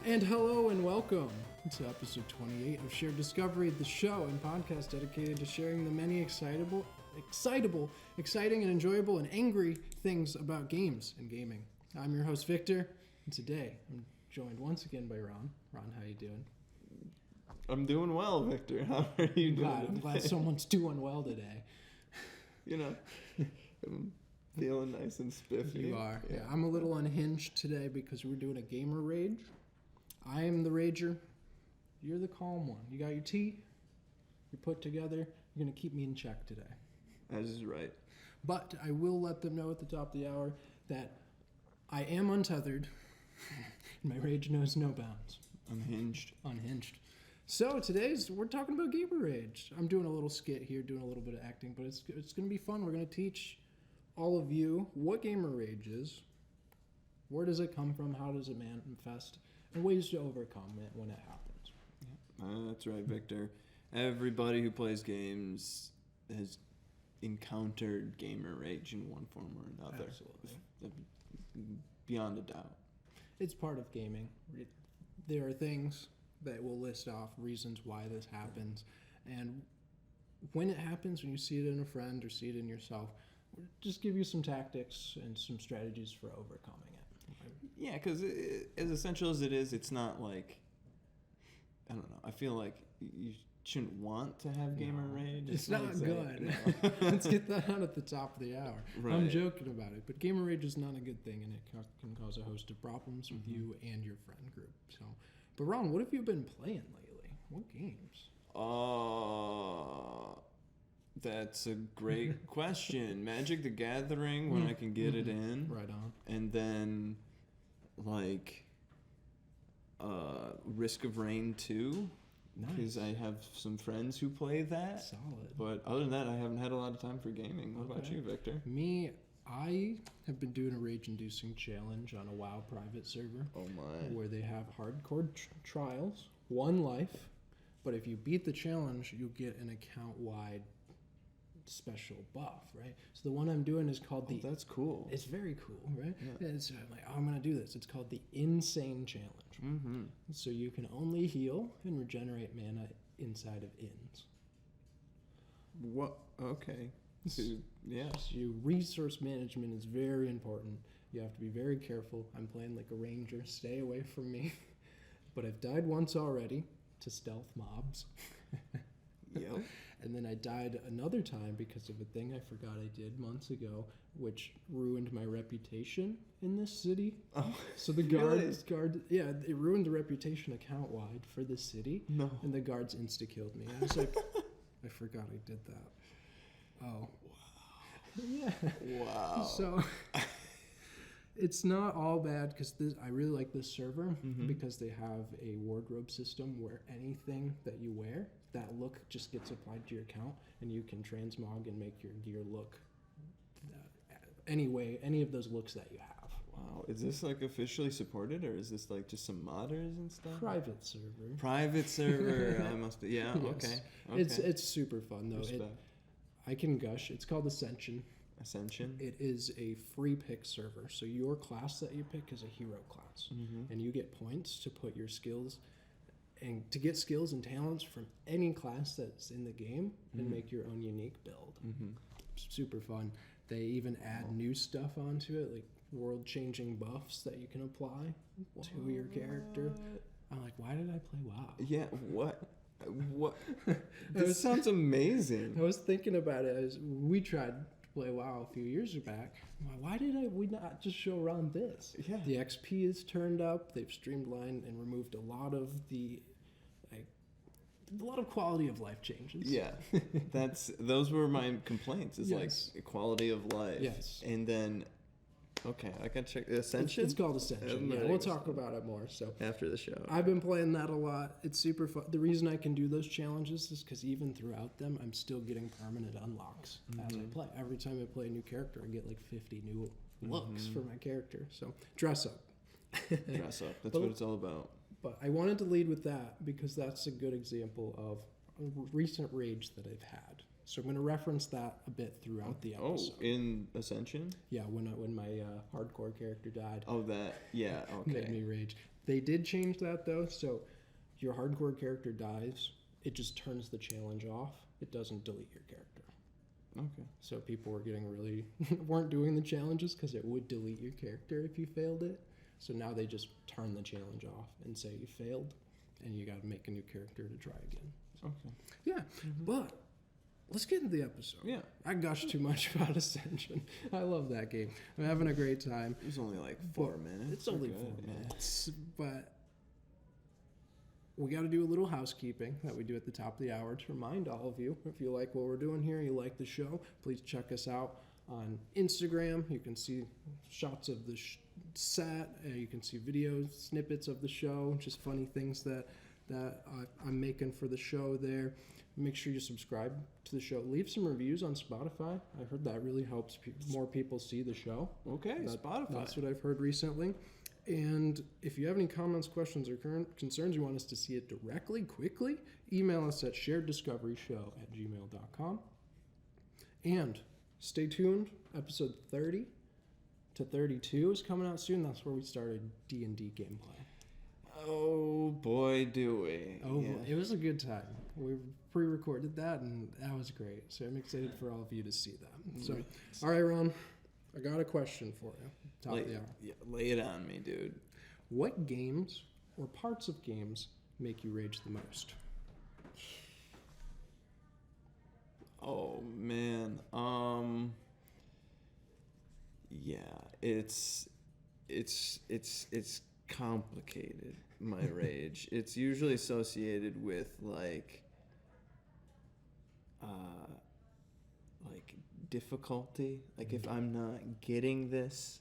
And hello and welcome to episode 28 of Shared Discovery, the show and podcast dedicated to sharing the many exciting and enjoyable and angry things about games and gaming. I'm your host, Victor, and today I'm joined once again by Ron. Ron, how you doing? I'm doing well, Victor. How are you doing? I'm glad someone's doing well today. You know, I'm feeling nice and spiffy. You are. Yeah, I'm a little unhinged today because we're doing a gamer rage. I am the rager. You're the calm one. You got your tea. You're put together. You're going to keep me in check today. That is right. But I will let them know at the top of the hour that I am untethered. My rage knows no bounds. Unhinged. So we're talking about gamer rage. I'm doing a little skit here, doing a little bit of acting, but it's going to be fun. We're going to teach all of you what gamer rage is, where does it come from, how does it manifest, and ways to overcome it when it happens. That's right, Victor. Everybody who plays games has encountered gamer rage in one form or another. Absolutely. Beyond a doubt. It's part of gaming. There are things that we'll list off, reasons why this happens, and when it happens, when you see it in a friend or see it in yourself, we'll just give you some tactics and some strategies for overcoming it. Yeah, because as essential as it is, it's not like, I don't know, I feel like you shouldn't want to have gamer rage. It's not good. Let's get that out at the top of the hour. Right. I'm joking about it, but gamer rage is not a good thing, and it can cause a host of problems with you and your friend group. So, but Ron, what have you been playing lately? What games? That's a great question. Magic the Gathering, when I can get it in. Right on. And then, Risk of Rain 2. Nice. Because I have some friends who play that. Solid. But other than that, I haven't had a lot of time for gaming. What about you, Victor? Me, I have been doing a rage-inducing challenge on a WoW private server. Oh, my. Where they have hardcore trials, 1 life. But if you beat the challenge, you'll get an account-wide special buff, right? So the one I'm doing is called that's cool. It's very cool, right? Yeah. It's like, I'm going to do this. It's called the Insane Challenge. Mm-hmm. So you can only heal and regenerate mana inside of inns. What? Okay. So, yeah. So resource management is very important. You have to be very careful. I'm playing like a ranger. Stay away from me. But I've died once already to stealth mobs. Yep. And then I died another time because of a thing I forgot I did months ago, which ruined my reputation in this city. Oh, so the it ruined the reputation account-wide for the city. No. And the guards insta-killed me. I was like, I forgot I did that. Oh. Wow. Yeah. Wow. So it's not all bad because I really like this server because they have a wardrobe system where anything that you wear, that look just gets applied to your account, and you can transmog and make your gear look any of those looks that you have. Wow. Is this officially supported, or is this just some modders and stuff? Private server. I must be. Yeah. Yes. Okay. It's super fun though. I can gush. It's called Ascension. It is a free pick server. So your class that you pick is a hero class. And you get points to put your skills and to get skills and talents from any class that's in the game and make your own unique build. Super fun. They even add new stuff onto it, like world-changing buffs that you can apply to your character. I'm like, why did I play WoW? Yeah, what? This sounds amazing. I was thinking about it as we tried to play WoW a few years back. Why did we not just show Ron this? Yeah. The XP is turned up. They've streamlined and removed a lot of quality of life changes. Yeah, those were my complaints. Is quality of life. Yes, and then. Okay, I can check Ascension. It's called Ascension. Yeah, we'll talk about it more. So after the show, I've been playing that a lot. It's super fun. The reason I can do those challenges is because even throughout them, I'm still getting permanent unlocks as I play. Every time I play a new character, I get 50 new looks for my character. So dress up. Dress up. That's what it's all about. But I wanted to lead with that because that's a good example of recent rage that I've had. So I'm going to reference that a bit throughout the episode. Oh, in Ascension? Yeah, when my hardcore character died. Oh, that, yeah, okay. Made me rage. They did change that, though, so your hardcore character dies, it just turns the challenge off. It doesn't delete your character. Okay. So people were getting really... weren't doing the challenges because it would delete your character if you failed it. So now they just turn the challenge off and say you failed, and you got to make a new character to try again. Okay. Yeah, but let's get into the episode. Yeah. I gushed too much about Ascension. I love that game. I'm having a great time. It was only like 4 minutes. It's only 4 minutes, but we got to do a little housekeeping that we do at the top of the hour to remind all of you, if you like what we're doing here, you like the show, please check us out on Instagram. You can see shots of the set. You can see videos, snippets of the show, just funny things that I'm making for the show there. Make sure you subscribe to the show. Leave some reviews on Spotify. I heard that really helps more people see the show. Okay, Spotify. That's what I've heard recently. And if you have any comments, questions, or current concerns, you want us to see it directly, quickly, email us at shareddiscoveryshow@gmail.com. And stay tuned. Episode 30 to 32 is coming out soon. That's where we started D&D gameplay. Oh, boy, do we. Oh, yeah. It was a good time. We pre-recorded that, and that was great. So I'm excited for all of you to see that. So, all right, Ron, I got a question for you. Top of the hour. Yeah, lay it on me, dude. What games or parts of games make you rage the most? Oh, man. Yeah, it's complicated, my rage. It's usually associated with like difficulty. Like if I'm not getting this,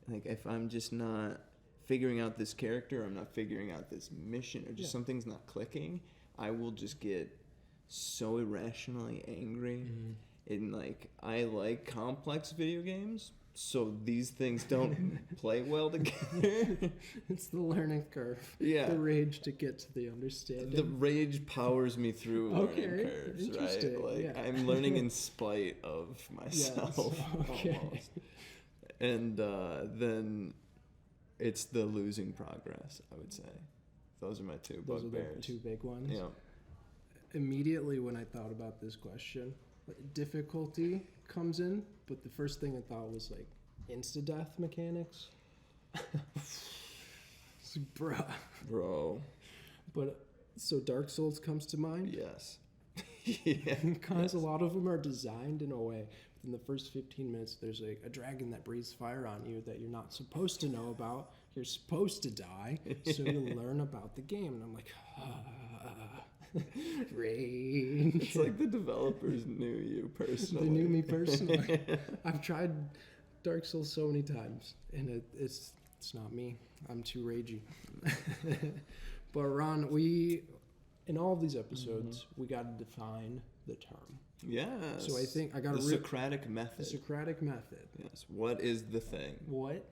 like if I'm just not figuring out this character, or I'm not figuring out this mission, or just something's not clicking, I will just get so irrationally angry. And like I like complex video games, so these things don't play well together. It's the learning curve. Yeah. The rage to get to the understanding. The rage powers me through learning curves, right? Like I'm learning in spite of myself. Okay. Almost. And then it's the losing progress, I would say. Those are my two bugbears. Those are the two big ones. Yeah. Immediately when I thought about this question, difficulty comes in, but the first thing I thought was like insta-death mechanics. Bro. But so Dark Souls comes to mind. Yes. Yeah. Because a lot of them are designed in a way. In the first 15 minutes, there's a dragon that breathes fire on you that you're not supposed to know about. You're supposed to die, so you learn about the game. And I'm like, rage. It's like the developers knew you personally. They knew me personally. I've tried Dark Souls so many times, and it's not me. I'm too ragey. But Ron, in all of these episodes, we got to define the term. Yes. So I think I got the Socratic method. The Socratic method. Yes. What is the thing? What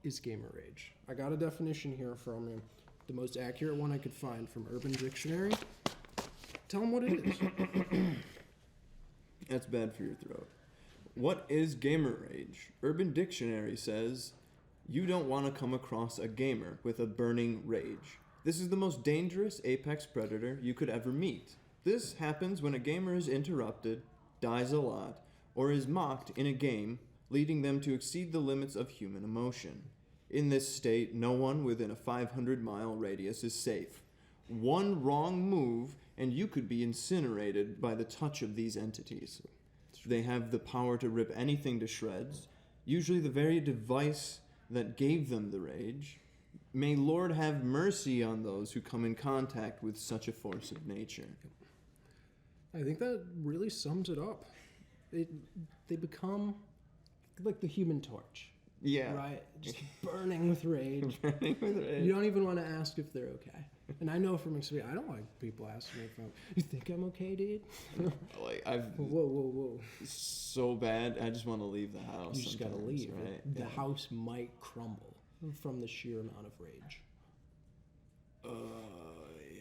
is gamer rage? I got a definition here from you. The most accurate one I could find from Urban Dictionary. Tell them what it is. That's bad for your throat. What is gamer rage? Urban Dictionary says, you don't want to come across a gamer with a burning rage. This is the most dangerous apex predator you could ever meet. This happens when a gamer is interrupted, dies a lot, or is mocked in a game, leading them to exceed the limits of human emotion. In this state, no one within a 500-mile radius is safe. One wrong move, and you could be incinerated by the touch of these entities. They have the power to rip anything to shreds, usually the very device that gave them the rage. May Lord have mercy on those who come in contact with such a force of nature. I think that really sums it up. They become like the Human Torch. Yeah. Right? Just burning with rage. Burning with rage. You don't even want to ask if they're okay. And I know from experience, I don't like people asking me if you think I'm okay, dude? Like, I've... Whoa. So bad, I just want to leave the house. You just got to leave. Right? The house might crumble from the sheer amount of rage.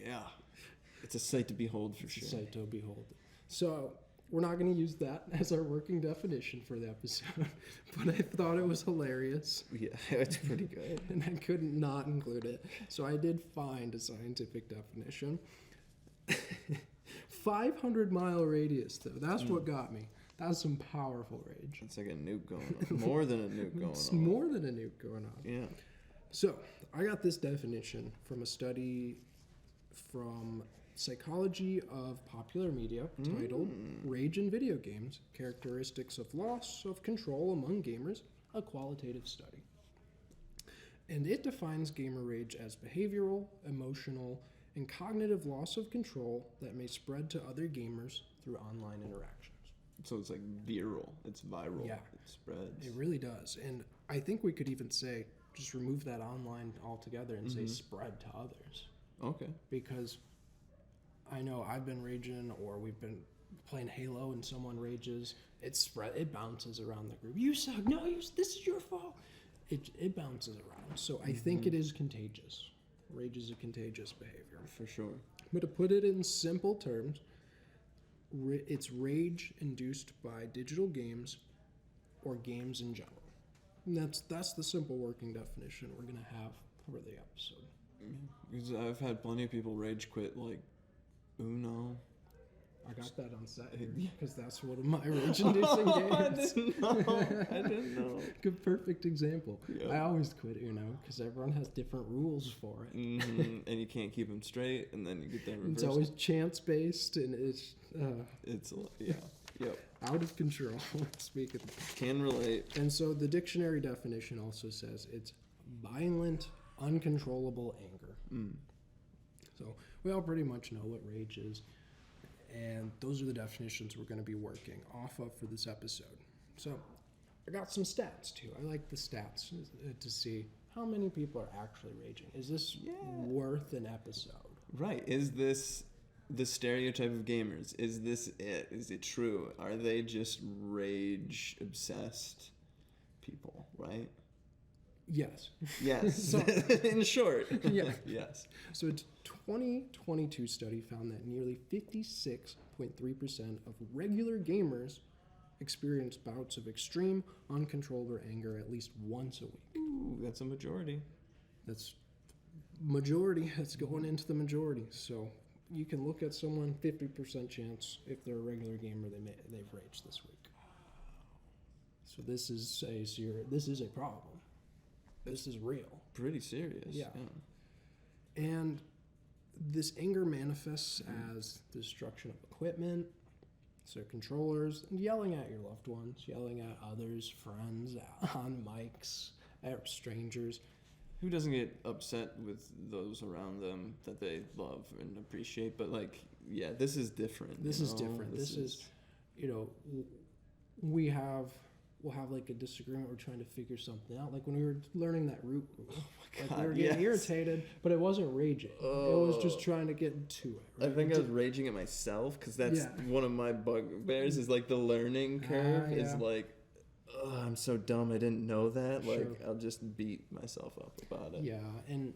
Yeah. It's a sight to behold for sure. It's a sight to behold. So we're not going to use that as our working definition for the episode, but I thought it was hilarious. Yeah, it's pretty good. And I couldn't not include it. So I did find a scientific definition. 500-mile radius, though. That's what got me. That's some powerful rage. It's like a nuke going on. More than a nuke going It's on. more than a nuke going on. Yeah. So I got this definition from a study from Psychology of Popular Media titled Rage in Video Games, Characteristics of Loss of Control Among Gamers, a qualitative study. And it defines gamer rage as behavioral, emotional, and cognitive loss of control that may spread to other gamers through online interactions. So it's like viral. It's viral. Yeah. It spreads. It really does. And I think we could even say, just remove that online altogether and say spread to others. Okay. Because I know I've been raging, or we've been playing Halo and someone rages. It bounces around the group. You suck. No, this is your fault. It bounces around. So I think it is contagious. Rage is a contagious behavior. For sure. But to put it in simple terms, it's rage induced by digital games or games in general. And that's the simple working definition we're going to have for the episode. Because I've had plenty of people rage quit, like, Uno. I got that on set because that's one of my rage-inducing games. I didn't know. Good, perfect example. Yep. I always quit Uno because everyone has different rules for it. And you can't keep them straight, and then you get them reversed. It's always chance-based, and it's out of control. Speaking, can relate. And so the dictionary definition also says it's violent, uncontrollable anger. So we all pretty much know what rage is. And those are the definitions we're going to be working off of for this episode. So I got some stats, too. I like the stats to see how many people are actually raging. Is this worth an episode? Right. Is this the stereotype of gamers? Is this it? Is it true? Are they just rage-obsessed people, right? Yes. Yes. So, in short. Yeah. Yes. So a 2022 study found that nearly 56.3% of regular gamers experience bouts of extreme, uncontrollable anger at least once a week. Ooh, that's a majority. That's majority. That's going into the majority. So you can look at someone, 50% chance if they're a regular gamer, they've raged this week. So this is a problem. This is real. Pretty serious. Yeah. And this anger manifests as destruction of equipment, so controllers, and yelling at your loved ones, yelling at others, friends, on mics, at strangers. Who doesn't get upset with those around them that they love and appreciate? But, this is different. This is different. This is, we'll have like a disagreement. We're trying to figure something out. Like when we were learning that root rule, we were getting irritated, but it wasn't raging. It was just trying to get to it. Right? I think I was raging at myself because that's one of my bugbears is like the learning curve is like, I'm so dumb. I didn't know that. I'll just beat myself up about it. Yeah, and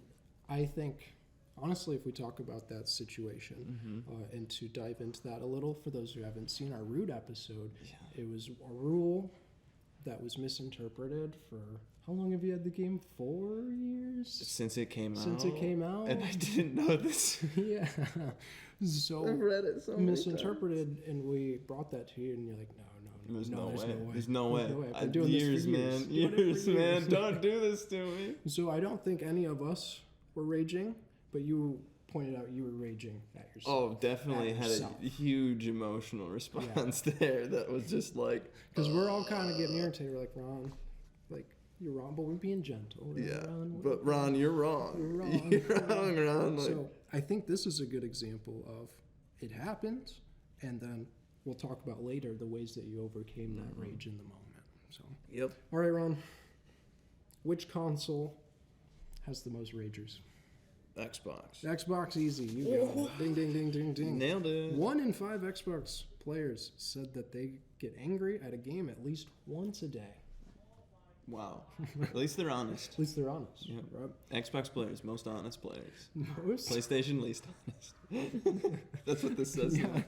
I think honestly, if we talk about that situation and to dive into that a little, for those who haven't seen our root episode, it was a rule that was misinterpreted for how long have you had the game? 4 years? Since it came out. And I didn't know this. Yeah. So I've read it so misinterpreted, and we brought that to you, and you're like, no. There's no way. I've been doing this for years. Years, man. Don't do this to me. So I don't think any of us were raging, but you pointed out you were raging at yourself. Oh, definitely had a huge emotional response there that was just like... Because we're all kind of getting irritated. We're like, Ron, you're wrong, but we're being gentle. But Ron, you're wrong. You're wrong. You're wrong, Ron. So I think this is a good example of it happened, and then we'll talk about later the ways that you overcame that rage in the moment. So. Yep. All right, Ron. Which console has the most ragers? Xbox, easy. You got it. Ding, ding, ding, ding, ding. Nailed it. 1 in 5 Xbox players said that they get angry at a game at least once a day. Wow. At least they're honest. At least they're honest. Yeah. Right? Xbox players, most honest players. Most? PlayStation, least honest. That's what this says. Yeah.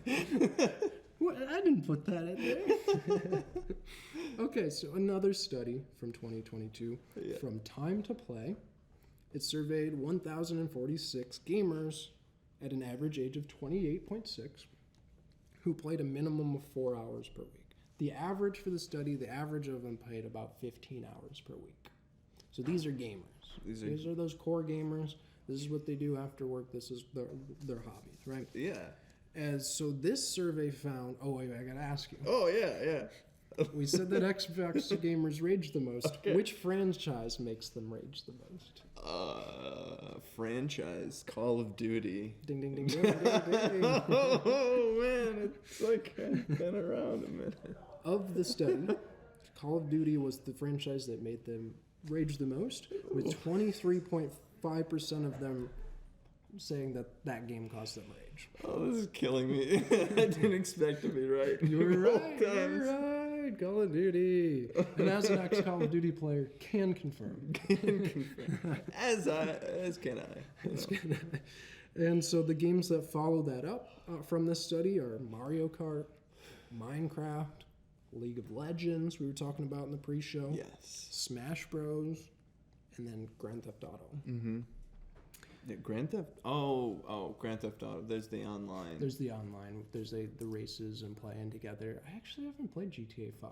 What? I didn't put that in there. Okay, so another study from 2022 from Time to Play. It surveyed 1,046 gamers at an average age of 28.6 who played a minimum of 4 hours per week. The average for the study, the average of them played about 15 hours per week. So these are gamers. These are those core gamers. This is what they do after work. This is their hobbies, right? Yeah. So this survey found... Oh, wait, I got to ask you. Oh, yeah. We said that Xbox gamers rage the most. Okay. Which franchise makes them rage the most? Franchise. Call of Duty. Ding, ding, ding, ding, ding, ding. Oh, man. It's like been around a minute. Of the study, Call of Duty was the franchise that made them rage the most, with 23.5% of them saying that game caused them rage. Oh, this is killing me. I didn't expect to be right. You were right. You're right. Call of Duty. And as an ex-Call of Duty player, can confirm. As can I. And so the games that follow that up from this study are Mario Kart, Minecraft, League of Legends, we were talking about in the pre-show. Yes. Smash Bros. And then Grand Theft Auto. Mm-hmm. Yeah, Grand Theft... Oh, Grand Theft Auto. There's the online. There's the online. There's the races and playing together. I actually haven't played GTA 5.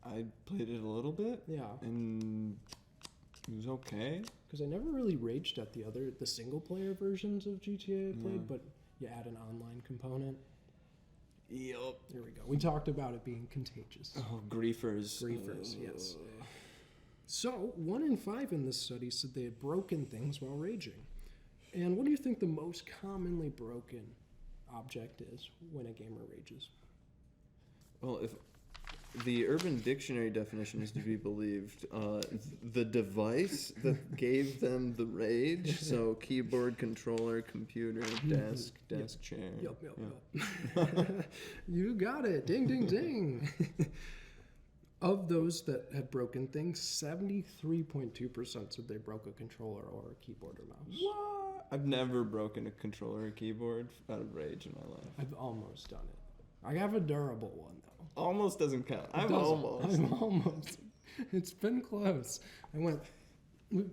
I played it a little bit. Yeah. And it was okay. Because I never really raged at the single-player versions of GTA I played, but you add an online component. Yup. There we go. We talked about it being contagious. Oh, griefers. Yes. So, 1 in 5 in this study said they had broken things while raging. And what do you think the most commonly broken object is when a gamer rages? Well, if the Urban Dictionary definition is to be believed, the device that gave them the rage, so keyboard, controller, computer, desk chair. Yep. You got it. Ding, ding, ding. Of those that had broken things, 73.2% said they broke a controller or a keyboard or mouse. What? I've never broken a controller or keyboard out of rage in my life. I've almost done it. I have a durable one, though. Almost doesn't count. I'm almost. It's been close. I went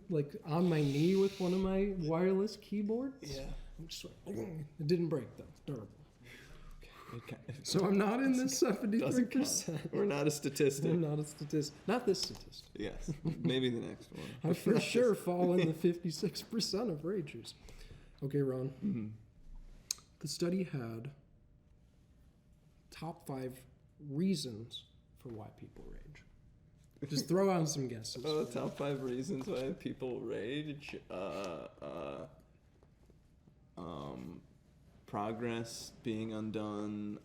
like on my knee with one of my wireless keyboards. Yeah. I'm just like, it didn't break, though. It's durable. So I'm not in this 73%. We're not a statistic. I'm not a statistic. Not this statistic. Yes. Maybe the next one. I for sure fall in the 56% of ragers. Okay, Ron. Mm-hmm. The study had top 5 reasons for why people rage. Just throw out some guesses. Top 5 reasons why people rage. Progress being undone,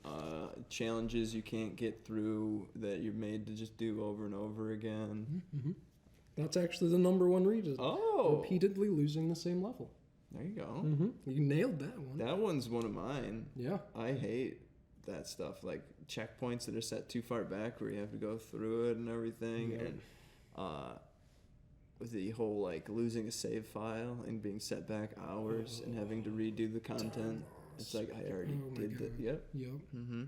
challenges you can't get through that you're made to just do over and over again. Mm-hmm. That's actually the number 1 reason. Oh! Repeatedly losing the same level. There you go. Mm-hmm. You nailed that one. That one's one of mine. Yeah. I hate that stuff, like checkpoints that are set too far back where you have to go through it and everything. Yeah. And the whole like losing a save file and being set back hours and having to redo the content. It's like I already did that. Yep. Mm-hmm.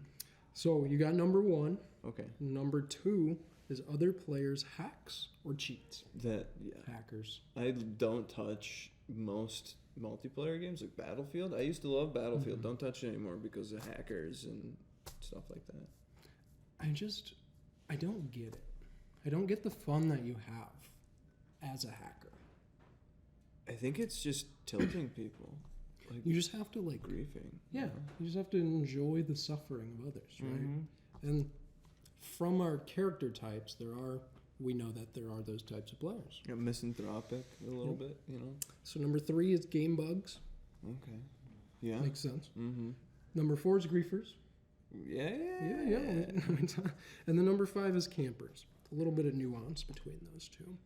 So you got number 1. Okay. Number 2 is other players' hacks or cheats. Hackers. I don't touch most multiplayer games like Battlefield. I used to love Battlefield. Mm-hmm. Don't touch it anymore because of hackers and stuff like that. I don't get it. I don't get the fun that you have as a hacker. I think it's just tilting people. Like, you just have to like griefing. Yeah, you just have to enjoy the suffering of others, right? Mm-hmm. And from our character types, we know that there are those types of players. Yeah, misanthropic a little bit, you know. So number 3 is game bugs. Okay. Yeah. Makes sense. Mm-hmm. Number 4 is griefers. Yeah. And the number 5 is campers. A little bit of nuance between those two.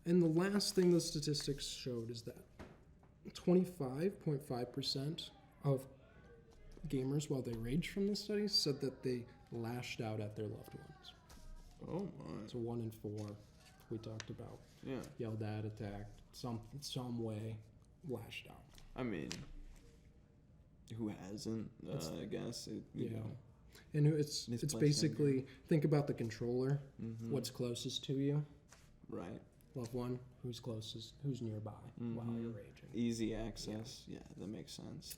And the last thing the statistics showed is that 25.5% of gamers, while they raged from this study, said that they lashed out at their loved ones. Oh my! So 1 in 4, we talked about. Yeah. Yelled at, attacked, some way, lashed out. I mean, who hasn't? I guess. You know. And it's basically, think about the controller, what's closest to you. Right. Loved one, who's closest, who's nearby while you're raging. Easy access. Yeah, that makes sense.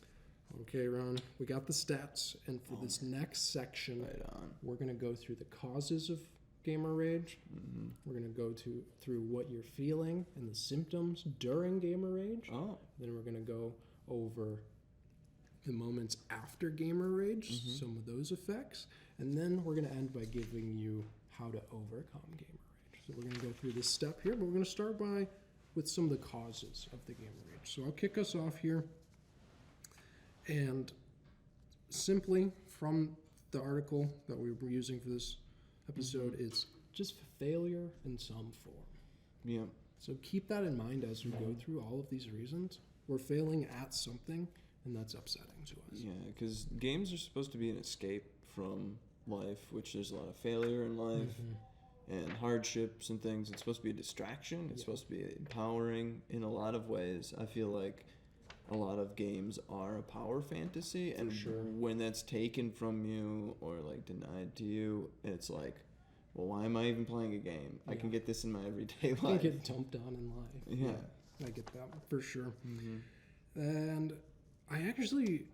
Okay, Ron, we got the stats, and for this next section, we're going to go through the causes of gamer rage. We're going to go through what you're feeling and the symptoms during gamer rage. Then we're going to go over the moments after gamer rage, some of those effects, and then we're going to end by giving you how to overcome gamer rage. So we're going to go through this step here, but we're going to start with some of the causes of the gamer rage. So I'll kick us off here. And simply from the article that we were using for this episode, it's just failure in some form. Yeah. So keep that in mind as we go through all of these reasons. We're failing at something, and that's upsetting to us. Yeah, because games are supposed to be an escape from life, which there's a lot of failure in life and hardships and things. It's supposed to be a distraction. It's supposed to be empowering in a lot of ways. I feel like a lot of games are a power fantasy, and when that's taken from you or like denied to you, it's like, well, why am I even playing a game? I can get this in my everyday life. I can get dumped on in life. Yeah, I get that for sure. And I actually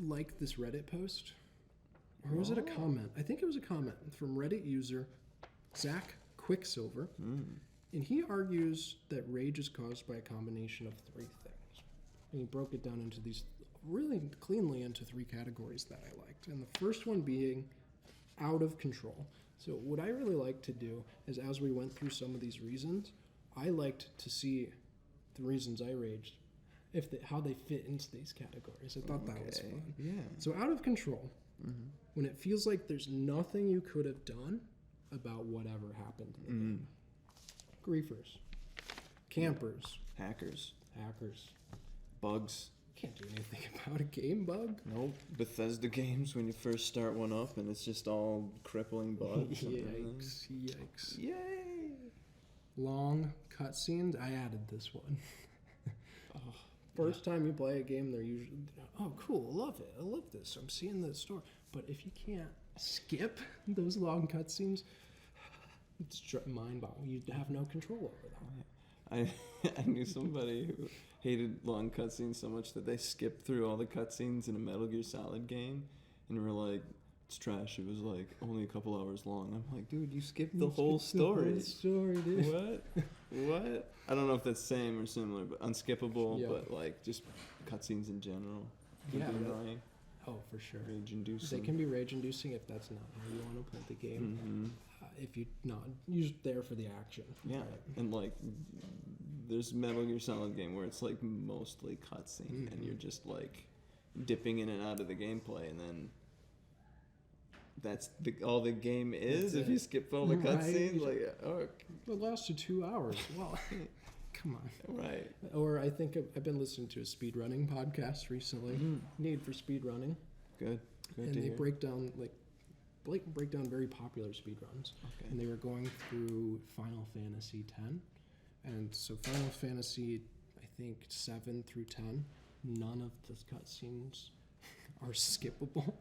liked this Reddit post, or was it a comment? I think it was a comment from Reddit user Zach Quicksilver, and he argues that rage is caused by a combination of 3 things. And he broke it down into these really cleanly into 3 categories that I liked. And the first one being out of control. So what I really like to do is, as we went through some of these reasons, I liked to see the reasons I raged, how they fit into these categories. I thought that was fun. Yeah. So out of control, when it feels like there's nothing you could have done about whatever happened in the game. Griefers, campers, hackers, bugs. Can't do anything about a game bug. Nope. Bethesda games, when you first start one up and it's just all crippling bugs. Yikes. Yay. Long cutscenes. I added this one. First time you play a game, they're usually, oh, cool, love it. I love this. I'm seeing the story. But if you can't skip those long cutscenes, it's mind-boggling. You have no control over that. I knew somebody who hated long cutscenes so much that they skipped through all the cutscenes in a Metal Gear Solid game, and were like, it's trash. It was like only a couple hours long. I'm like, dude, you skipped the whole story. The whole story, dude. What? I don't know if that's same or similar, but unskippable. But like just cutscenes in general. Annoying. Oh, for sure. Rage-inducing. They can be rage-inducing if that's not how you want to play the game. If you're not, you're just there for the action. Yeah, and like, there's Metal Gear Solid game where it's like mostly cutscene, and you're just like dipping in and out of the gameplay, and then that's all the game is. If you skip all the cutscenes, like, it lasted 2 hours. Well, come on. Right. Or I think I've been listening to a speedrunning podcast recently. Need for speedrunning. Good. And they break down very popular speedruns. Okay. And they were going through Final Fantasy X. And so Final Fantasy, I think 7 through 10, none of the cutscenes are skippable.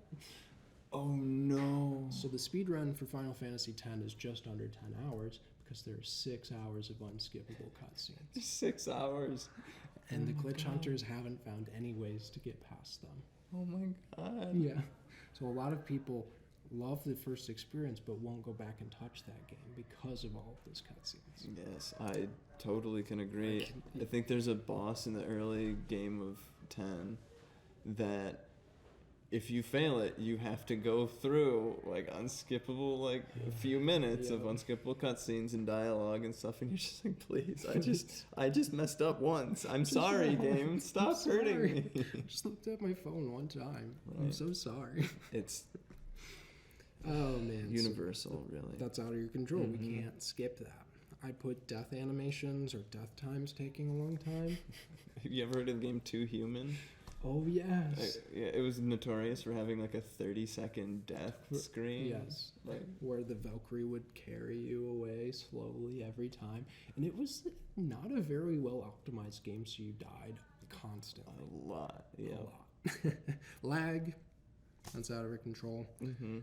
Oh no. So the speedrun for Final Fantasy X is just under 10 hours because there are 6 hours of unskippable cutscenes. 6 hours. And the glitch hunters haven't found any ways to get past them. Oh my god. Yeah. So a lot of people love the first experience but won't go back and touch that game because of all of those cutscenes. Yes, I totally can agree. I think there's a boss in the early game of 10 that if you fail it, you have to go through like unskippable, like a few minutes of unskippable cutscenes and dialogue and stuff, and you're just like, please, I just messed up once. I'm sorry, game. Stop hurting me. I just looked at my phone one time. Right. I'm so sorry. It's oh man, universal, really. That's out of your control. We can't skip that. I put death animations or death times taking a long time. Have you ever heard of the game Too Human? Oh, yes. Yeah, it was notorious for having like a 30-second death screen. Yes. Where the Valkyrie would carry you away slowly every time. And it was not a very well optimized game, so you died constantly. A lot, yeah. A lot. Lag. That's out of control. Mm-hmm.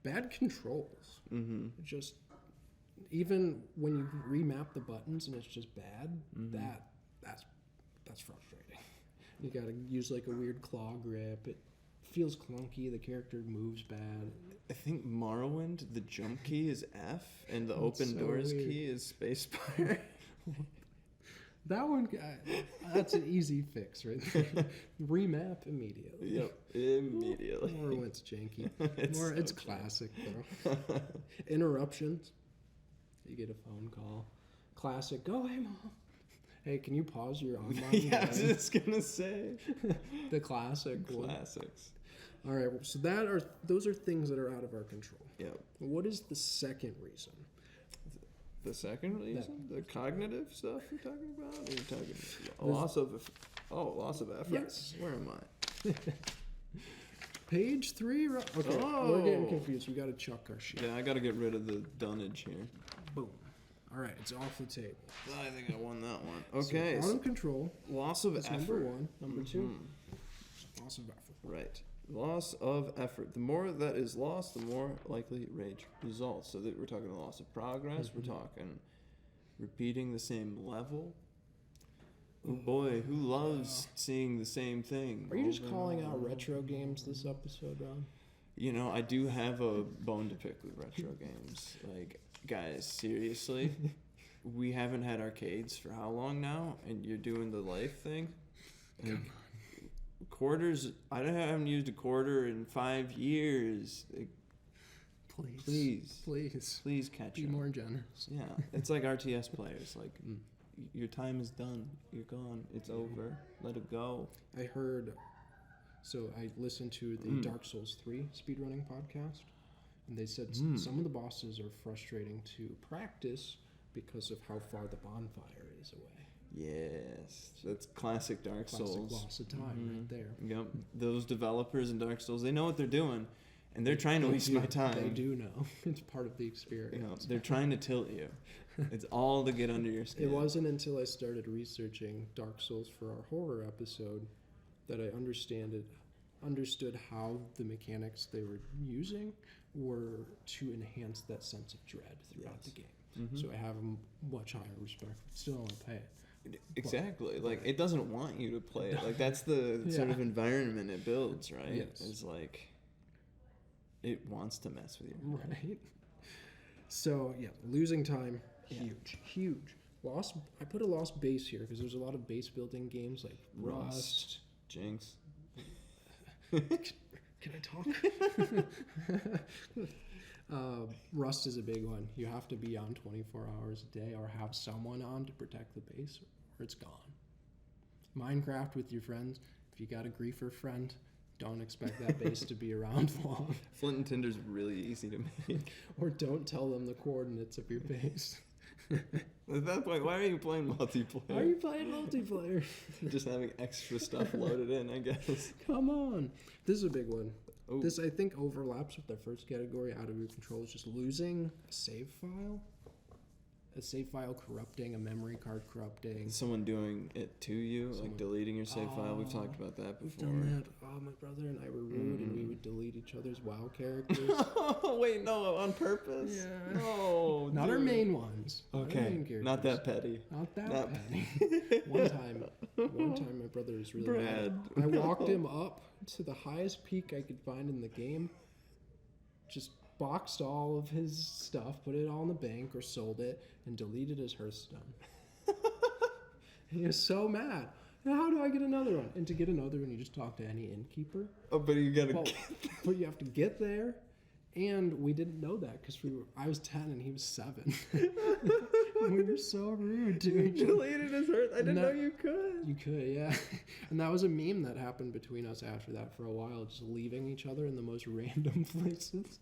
Bad controls. Mm-hmm. Just, even when you remap the buttons and it's just bad, that's frustrating. You gotta use like a weird claw grip. It feels clunky. The character moves bad. I think Morrowind, the jump key is F, and the open doors key is spacebar. That one, that's an easy fix, right? Remap immediately. Yep, immediately. Morrowind's janky. It's classic though. Interruptions. You get a phone call. Classic. Go, hey mom. Hey, can you pause your online? Yeah, I was just gonna say. The classic. Classics. All right, so those are things that are out of our control. Yep. What is the second reason? The second reason? The cognitive stuff you're talking about? Or you're talking loss of effort? Yes. Where am I? Page 3? Okay, we're getting confused. We gotta chuck our sheet. Yeah, I gotta get rid of the dunnage here. Boom. All right, it's off the table. I think I won that one. Okay. So, control. Loss of effort. Number 1. Number 2. Loss of effort. Right. Loss of effort. The more that is lost, the more likely rage results. So that we're talking loss of progress. We're talking repeating the same level. Oh boy, who loves seeing the same thing? Are you just calling out retro games this episode, Ron? You know, I do have a bone to pick with retro games. Like, guys, seriously, we haven't had arcades for how long now? And you're doing the life thing? Like, quarters, I haven't used a quarter in 5 years. Like, please catch up. Be more generous. Yeah, it's like RTS players. Like, your time is done. You're gone. It's over. Let it go. I heard... So I listened to the Dark Souls 3 speedrunning podcast, and they said some of the bosses are frustrating to practice because of how far the bonfire is away. Yes, that's classic Dark Souls. Classic loss of time right there. Yep, those developers in Dark Souls, they know what they're doing, and they're trying to waste my time. They do know. It's part of the experience. You know, they're trying to tilt you. It's all to get under your skin. It wasn't until I started researching Dark Souls for our horror episode that I understood how the mechanics they were using were to enhance that sense of dread throughout the game. So I have a much higher respect. Still don't want to pay it. Exactly. Like, it doesn't want you to play it. Like, that's the sort of environment it builds, right? Yes. It's like, it wants to mess with you. Right. So, yeah, losing time, huge. I put a lost base here because there's a lot of base building games like Rust. Jinx. Can I talk? Rust is a big one. You have to be on 24 hours a day or have someone on to protect the base or it's gone. Minecraft with your friends. If you got a griefer friend, don't expect that base to be around long. Flint and Tinder's really easy to make. Or don't tell them the coordinates of your base. At that point, why are you playing multiplayer? Why are you playing multiplayer? Just having extra stuff loaded in, I guess. Come on. This is a big one. Ooh. This, I think, overlaps with the first category, out of your control, is just losing a save file. A save file corrupting, a memory card corrupting. Someone doing it to you, like deleting your save file. We've talked about that before. We've done that. Oh, my brother and I were rude, and we would delete each other's WoW characters. Oh, wait, no, on purpose? Yeah. No, Not our main ones. Okay, not that petty. Not petty. One time, my brother was really mad. I walked him up to the highest peak I could find in the game. Just boxed all of his stuff, put it all in the bank or sold it, and deleted his Hearthstone. He was so mad. Now, how do I get another one? And to get another one, you just talk to any innkeeper. Oh, but you gotta but you have to get there. And we didn't know that because I was 10 and he was 7. We were so rude to each other. Deleted his Hearthstone. I didn't know you could. You could, yeah. And that was a meme that happened between us after that for a while, just leaving each other in the most random places.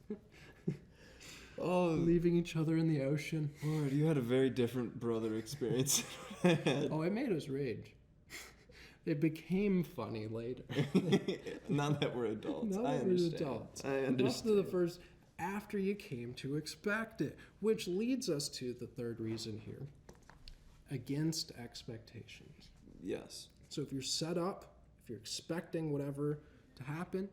Leaving each other in the ocean. Lord, you had a very different brother experience than I had. Oh, it made us rage. It became funny later. Now that we're adults. Now that we're adults. I understand. After the first, after you came to expect it, which leads us to the third reason here. Against expectations. Yes. So if you're set up, if you're expecting whatever to happen,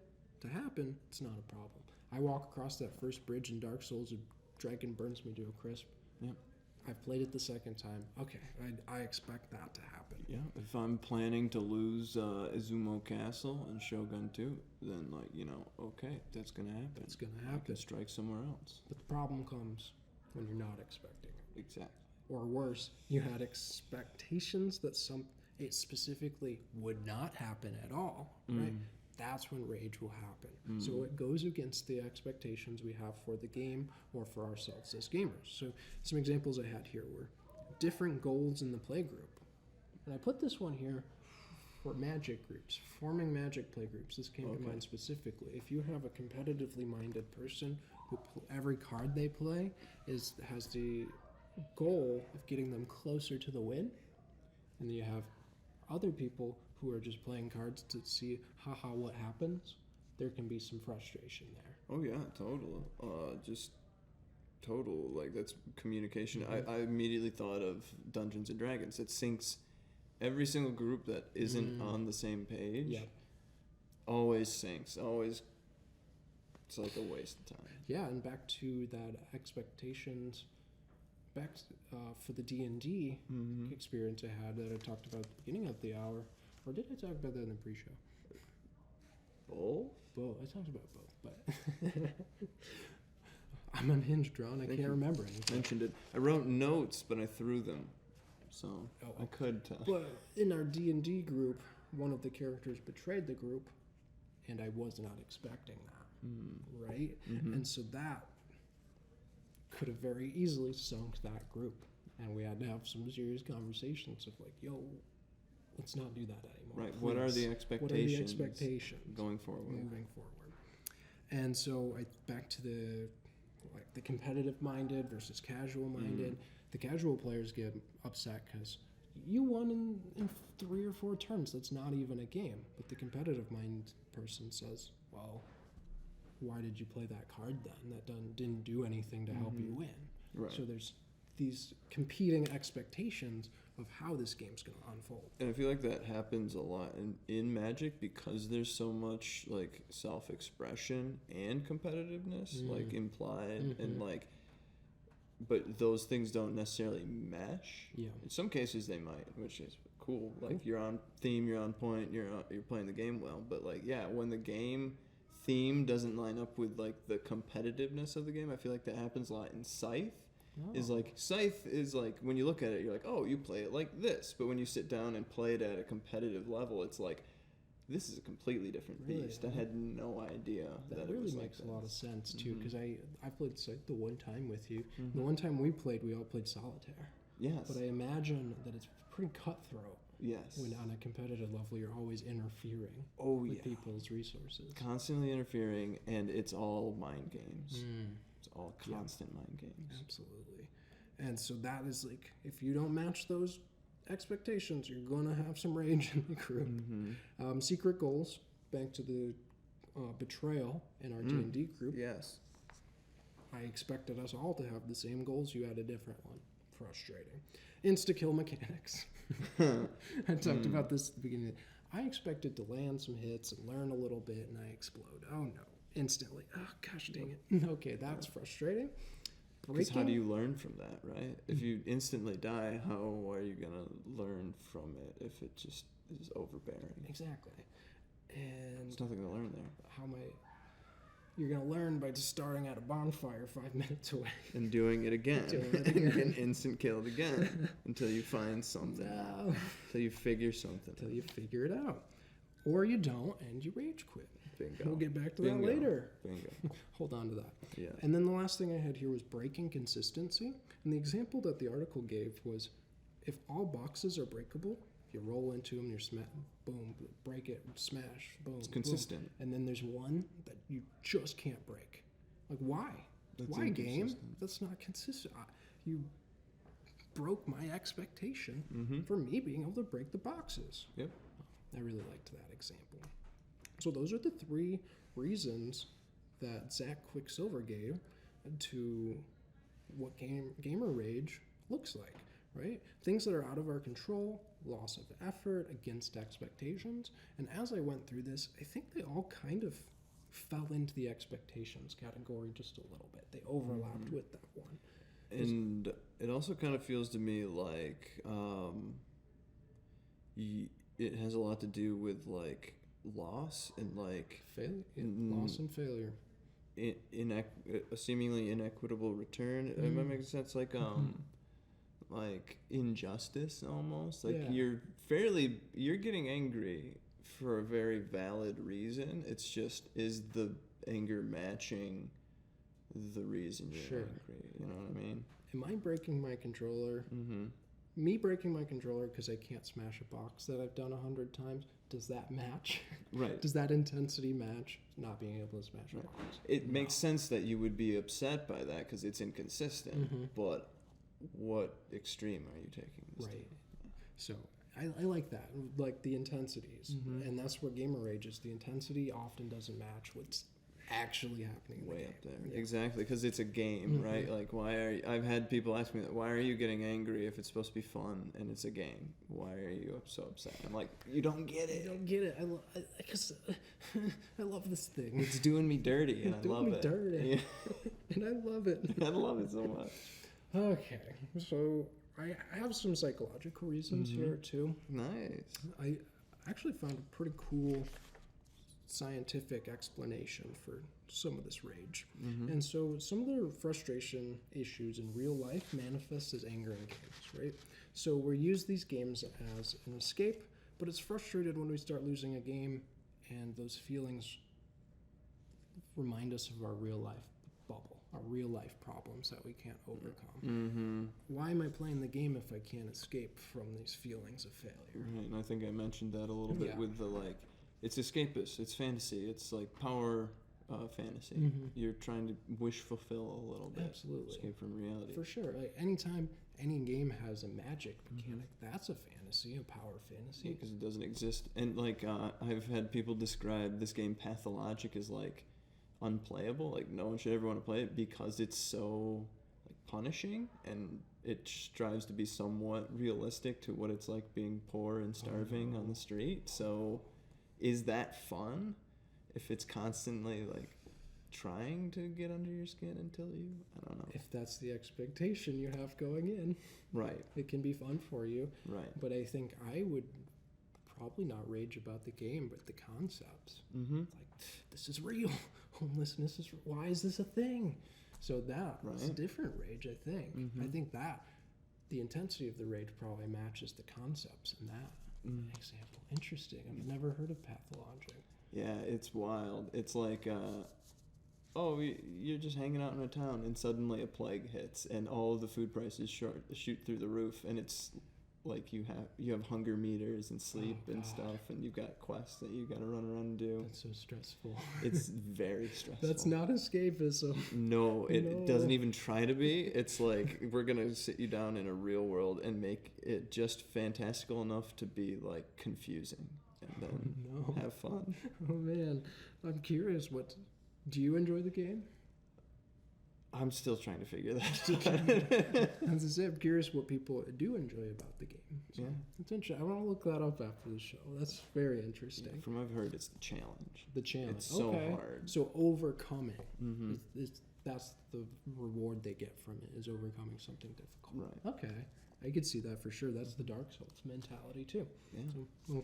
it's not a problem. I walk across that first bridge in Dark Souls, a dragon burns me to a crisp. Yep. I've played it the second time. Okay, I expect that to happen. Yeah, if I'm planning to lose Izumo Castle and Shogun 2, then, like, you know, okay, that's going to happen. It's going to happen. I can strike somewhere else. But the problem comes when you're not expecting it. Exactly. Or worse, you had expectations that it specifically would not happen at all, right? That's when rage will happen. So it goes against the expectations we have for the game or for ourselves as gamers. So some examples I had here were different goals in the play group. And I put this one here for magic groups, forming magic play groups. This came to mind specifically. If you have a competitively minded person who every card they play has the goal of getting them closer to the win, and then you have other people who are just playing cards to see what happens, there can be some frustration there. Oh yeah, total. Just total, like, that's communication. I immediately thought of Dungeons and Dragons. It syncs every single group that isn't on the same page. Yeah. Always syncs. Always. It's like a waste of time. Yeah, and back to that expectations. Back for the D&D experience I had that I talked about at the beginning of the hour, or did I talk about that in the pre-show? Both. I talked about both, but I'm unhinged, Ron. I can't remember anything. Mentioned it. I wrote notes, but I threw them, so I could tell. But in our D&D group, one of the characters betrayed the group, and I was not expecting that, right? And so that could have very easily sunk that group, and we had to have some serious conversations of like, yo, let's not do that anymore. Right. Please. What are the expectations? What are the expectations going forward? Moving forward. And so back to the competitive minded versus casual minded. The casual players get upset because you won in 3 or 4 turns. That's not even a game. But the competitive mind person says, well, why did you play that card then? That didn't do anything to help you win. Right. So there's these competing expectations of how this game's going to unfold. And I feel like that happens a lot in Magic because there's so much, like, self-expression and competitiveness, like, implied, and, like, but those things don't necessarily mesh. Yeah. In some cases they might, which is cool. Like, you're on theme, you're on point, you're playing the game well. But, like, yeah, when the game theme doesn't line up with, like, the competitiveness of the game, I feel like that happens a lot in Scythe. Scythe is like, when you look at it, you're like, oh, you play it like this. But when you sit down and play it at a competitive level, it's like, this is a completely different beast. I had no idea that really it was makes like a lot of sense too, because I played Scythe the one time with you. The one time we all played Solitaire. Yes. But I imagine that it's pretty cutthroat. Yes. When on a competitive level, you're always interfering with people's resources. Constantly interfering, and it's all mind games. It's all constant mind games. Absolutely. And so that is like, if you don't match those expectations, you're going to have some rage in the group. Secret goals, back to the betrayal in our D&D group. Yes. I expected us all to have the same goals. You had a different one. Frustrating. Insta-kill mechanics. I talked about this at the beginning. I expected to land some hits and learn a little bit, and I explode. Oh, no. Instantly. Oh, gosh dang it. Okay, that's frustrating. Because how do you learn from that, right? If you instantly die, how are you going to learn from it if it just is overbearing? Exactly. And there's nothing to learn there. You're going to learn by just starting at a bonfire 5 minutes away. And doing it again. And getting instant killed again. Until you find something. No. Until you figure something. Until you figure it out. Or you don't, and you rage quit. Bingo. We'll get back to that later. Bingo. Hold on to that. Yeah. And then the last thing I had here was breaking consistency. And the example that the article gave was, if all boxes are breakable, you roll into them, you're boom, break it, smash, boom. It's consistent. Boom. And then there's one that you just can't break. Like, why? Why, game? That's not consistent. You broke my expectation for me being able to break the boxes. Yep. I really liked that example. So those are the 3 reasons that Zach Quicksilver gave to what gamer rage looks like, right? Things that are out of our control, loss of effort, against expectations. And as I went through this, I think they all kind of fell into the expectations category just a little bit. They overlapped with that one. And it also kind of feels to me like it has a lot to do with like loss and like loss and failure. A seemingly inequitable return. That makes sense. Like like injustice almost. Like you're getting angry for a very valid reason. It's just, is the anger matching the reason you're angry? You know what I mean? Am I breaking my controller? Me breaking my controller because I can't smash a box that I've done 100 times, does that match? Right. Does that intensity match not being able to smash a box? It makes sense that you would be upset by that because it's inconsistent, but what extreme are you taking this to? So I like that, like the intensities. And that's what gamer rage is. The intensity often doesn't match what's actually happening way up there. Exactly, because it's a game, right? Like, I've had people ask me that, why are you getting angry if it's supposed to be fun and it's a game? Why are you so upset? I'm like, you don't get it. You don't get it. I love this thing. It's doing me dirty, and I love it. Dirty. And I love it. I love it so much. Okay, so I have some psychological reasons here too. Nice. I actually found a pretty cool scientific explanation for some of this rage. And so some of the frustration issues in real life manifest as anger in games, right? So we use these games as an escape, but it's frustrated when we start losing a game and those feelings remind us of our real life bubble, our real life problems that we can't overcome. Why am I playing the game if I can't escape from these feelings of failure? Right, and I think I mentioned that a little bit with the like, it's escapist, it's fantasy, it's like power fantasy. You're trying to wish fulfill a little bit. Absolutely. Escape from reality. For sure. Like anytime any game has a magic mechanic, that's a fantasy, a power fantasy. Because it doesn't exist. And like I've had people describe this game Pathologic as like unplayable. Like no one should ever want to play it because it's so like punishing, and it strives to be somewhat realistic to what it's like being poor and starving on the street. So is that fun if it's constantly like trying to get under your skin until you, I don't know. If that's the expectation you have going in. Right. It can be fun for you. Right. But I think I would probably not rage about the game, but the concepts. Like, this is real. Homelessness is, why is this a thing? So that's a different rage, I think. I think that the intensity of the rage probably matches the concepts in that example. Interesting. I've never heard of Pathologic. Yeah, it's wild. It's like, you're just hanging out in a town, and suddenly a plague hits, and all of the food prices shoot through the roof, and it's like you have hunger meters and sleep and stuff, and you've got quests that you got to run around and do. That's so stressful. It's very stressful. That's not escapism. No, it doesn't even try to be. It's like, we're gonna sit you down in a real world and make it just fantastical enough to be like confusing, and then have fun. Oh man, I'm curious. Do you enjoy the game? I'm still trying to figure that out. As I say, I'm curious what people do enjoy about the game. So it's interesting. I want to look that up after the show. That's very interesting. Yeah, from what I've heard, it's the challenge. The challenge. It's so hard. So overcoming. That's the reward they get from it, is overcoming something difficult. Right. Okay. I could see that for sure. That's the Dark Souls mentality too. Yeah. So,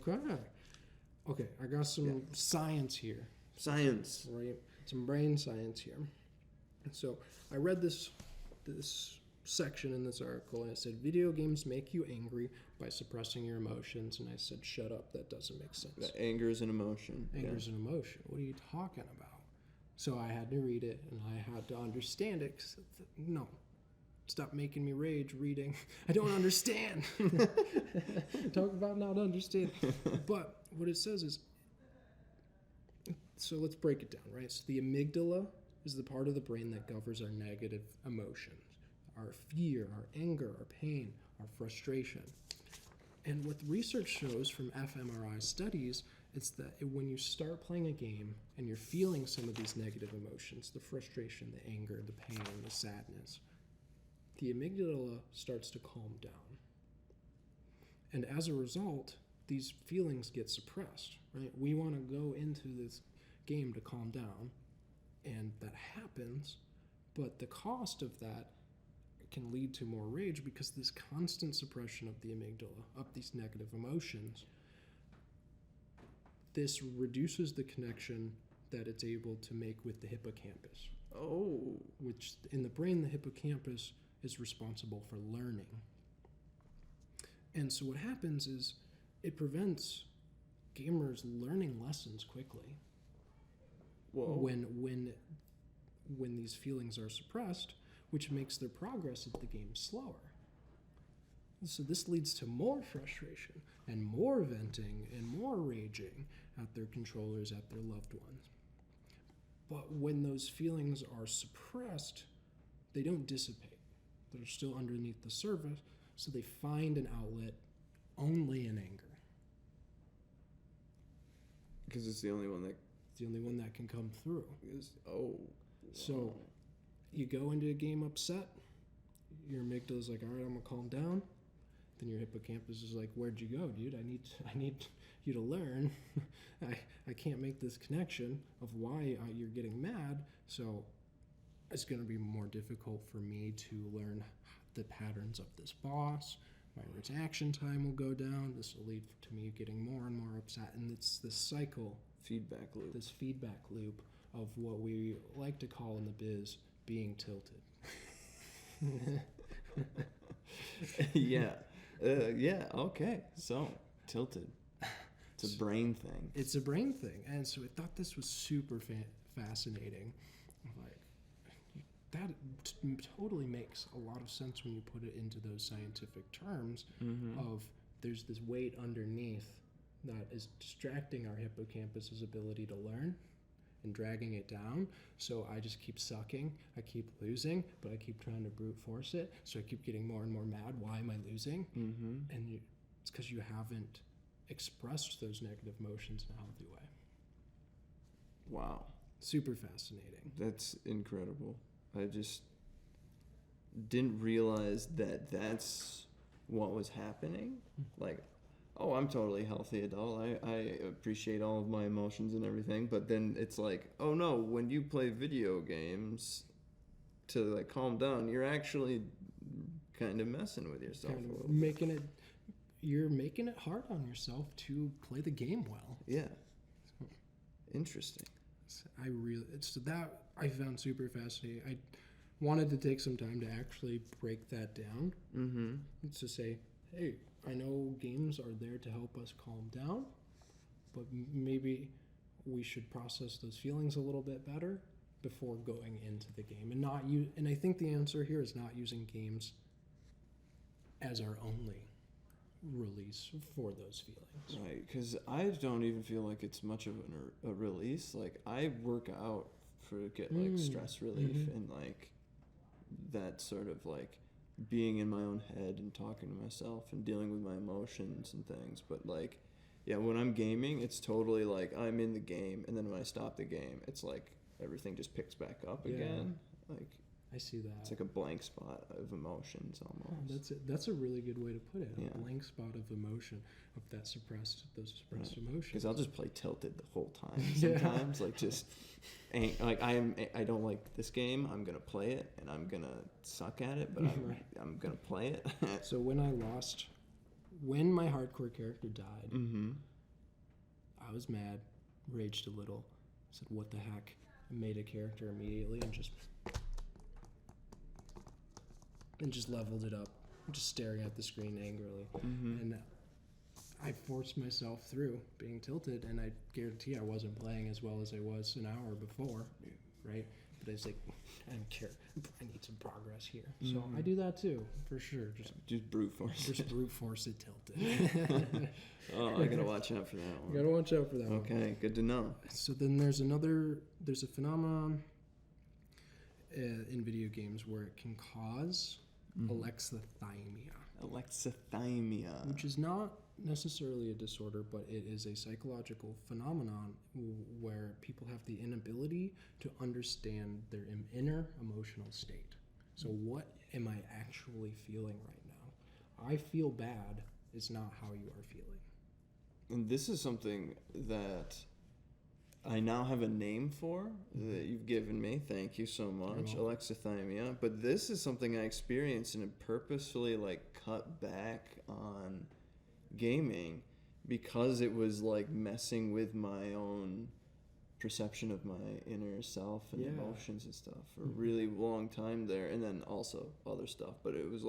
okay. I got some science here. Science. Right. Some brain science here. So I read this section in this article, and it said, video games make you angry by suppressing your emotions. And I said, shut up, that doesn't make sense. That anger is an emotion. Anger is an emotion. What are you talking about? So I had to read it, and I had to understand it. No, stop making me rage reading. I don't understand. Talk about not understanding. But what it says is, so let's break it down, right? So the amygdala is the part of the brain that governs our negative emotions, our fear, our anger, our pain, our frustration. And what the research shows from fMRI studies is that when you start playing a game and you're feeling some of these negative emotions, the frustration, the anger, the pain, the sadness, the amygdala starts to calm down. And as a result, these feelings get suppressed, right? We want to go into this game to calm down, and that happens, but the cost of that can lead to more rage because this constant suppression of the amygdala, of these negative emotions, this reduces the connection that it's able to make with the hippocampus. Oh. Which in the brain, the hippocampus is responsible for learning. And so what happens is it prevents gamers learning lessons quickly. Whoa. When these feelings are suppressed, which makes their progress at the game slower. So this leads to more frustration and more venting and more raging at their controllers, at their loved ones. But when those feelings are suppressed, they don't dissipate. They're still underneath the surface, so they find an outlet only in anger. Because it's the only one that... It's the only one that can come through. Oh. So you go into a game upset, your amygdala's like, all right, I'm going to calm down. Then your hippocampus is like, where'd you go, dude? I need you to learn. I can't make this connection of why you're getting mad, so it's going to be more difficult for me to learn the patterns of this boss. My reaction time will go down. This will lead to me getting more and more upset, and it's this cycle. Feedback loop. This feedback loop of what we like to call in the biz being tilted. Yeah. Yeah, okay. So, tilted. It's a brain thing. It's a brain thing. And so I thought this was super fascinating. Like, that totally makes a lot of sense when you put it into those scientific terms of there's this weight underneath that is distracting our hippocampus's ability to learn and dragging it down. So I just keep sucking, I keep losing, but I keep trying to brute force it. So I keep getting more and more mad. Why am I losing? And it's because you haven't expressed those negative emotions in a healthy way. Wow. Super fascinating. That's incredible. I just didn't realize that that's what was happening. Like, oh, I'm totally healthy adult. I appreciate all of my emotions and everything. But then it's like, oh no, when you play video games to like calm down, you're actually kind of messing with yourself a little bit. You're making it hard on yourself to play the game well. Yeah. Interesting. That I found super fascinating. I wanted to take some time to actually break that down. To say, hey, I know games are there to help us calm down, but maybe we should process those feelings a little bit better before going into the game, and I think the answer here is not using games as our only release for those feelings. Right, because I don't even feel like it's much of a release. Like, I work out to get like stress relief and like that sort of like being in my own head and talking to myself and dealing with my emotions and things. But like, yeah, when I'm gaming, it's totally like I'm in the game, and then when I stop the game, it's like everything just picks back up again. Like, I see that. It's like a blank spot of emotions almost. Oh, that's a really good way to put it. Yeah. A blank spot of emotion, of those suppressed emotions. Because I'll just play tilted the whole time. Sometimes, like just, I don't like this game. I'm gonna play it, and I'm gonna suck at it, but I'm gonna play it. So when my hardcore character died, I was mad, raged a little, said, "What the heck?" I made a character immediately and just leveled it up, just staring at the screen angrily. And I forced myself through being tilted, and I guarantee I wasn't playing as well as I was an hour before, right? But I was like, I don't care. I need some progress here. So I do that too, for sure. Just brute force. Just brute force it tilted. Oh, I gotta watch out for that one. You gotta watch out for that one. Okay, good to know. So then there's a phenomenon in video games where it can cause alexithymia. Alexithymia. Which is not necessarily a disorder, but it is a psychological phenomenon where people have the inability to understand their inner emotional state. So what am I actually feeling right now? I feel bad is not how you are feeling. And this is something that I now have a name for that you've given me. Thank you so much, alexithymia. But this is something I experienced and purposefully cut back on gaming because it was messing with my own perception of my inner self and emotions and stuff for a really long time there, and then also other stuff. But it was